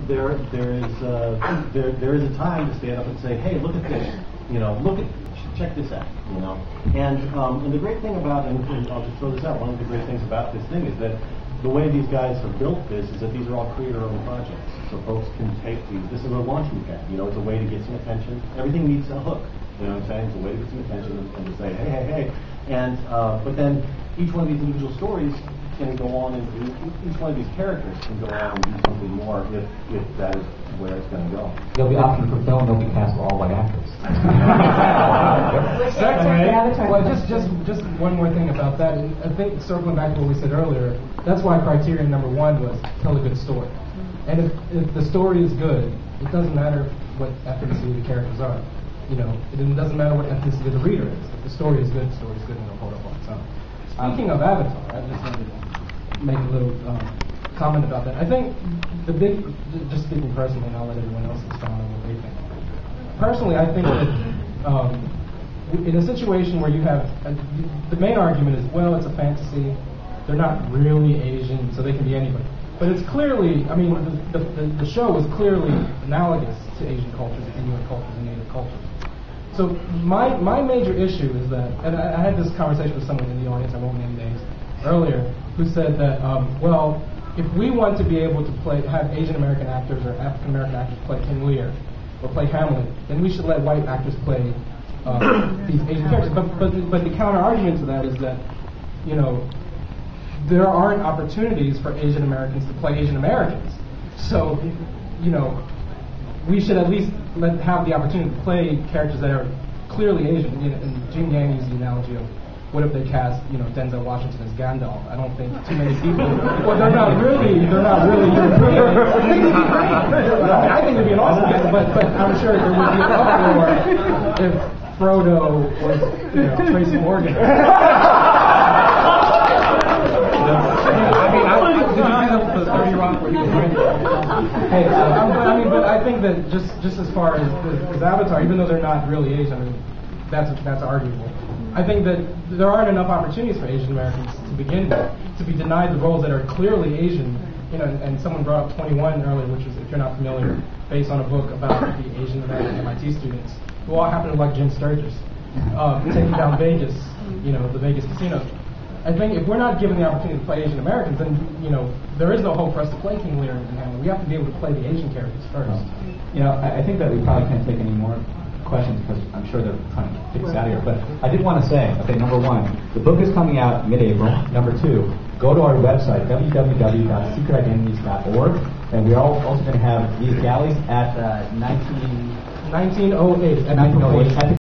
there is a time to stand up and say, hey, look at this, check this out, And the great thing about, and I'll just throw this out, one of the great things about this thing is that the way these guys have built this is that these are all creator-owned projects. So folks can take these. This is a launching pad. It's a way to get some attention. Everything needs a hook. You know what I'm saying? It's a way to get some attention and to say, hey. And but then each one of these individual stories can go on, and each one of these characters can go on and do something more if that is where it's going to go. There'll be options for film. They'll be cast for all white actors. Well, just one more thing about that. And I think circling back to what we said earlier, that's why criterion number one was tell a good story. And if the story is good, it doesn't matter what ethnicity the characters are. It doesn't matter what ethnicity the reader is. If the story is good, and it'll hold up on its own. Speaking of Avatar, I just wanted to make a little comment about that. I think just speaking personally, and I'll let everyone else respond on what they think. Personally, I think that in a situation where you have, the main argument is, well, it's a fantasy, they're not really Asian, so they can be anybody. But it's clearly, the show is clearly analogous to Asian cultures, Inuit cultures, and Native cultures. So my major issue is that, and I had this conversation with someone in the audience, I won't name names, earlier, who said that, well, if we want to be able to have Asian American actors or African American actors play King Lear or play Hamlet, then we should let white actors play these Asian characters. But the counter argument to that is that, there aren't opportunities for Asian Americans to play Asian Americans. So, we should at least have the opportunity to play characters that are clearly Asian. And Jim Yang used the analogy of, what if they cast, Denzel Washington as Gandalf? I don't think too many people. Well, they're not really European. I think it'd be an awesome cast, but I'm sure there would be an uproar if Frodo was, Tracy Morgan. But I think that just as far as Avatar, even though they're not really Asian, that's arguable. I think that there aren't enough opportunities for Asian Americans to begin with, to be denied the roles that are clearly Asian. And someone brought up 21 earlier, which is, if you're not familiar, based on a book about the Asian American MIT students who all happen to like Jim Sturgis, taking down Vegas, the Vegas casinos. I think if we're not given the opportunity to play Asian Americans, then there is no hope for us to play King Lear and Hamlet. We have to be able to play the Asian characters first. I think that we probably can't take any more questions because I'm sure they're trying to kick us out of here. But I did want to say, okay, number one, the book is coming out mid-April. Number two, go to our website, www.secretidentities.org, and we're also going to have these galleys at 1908.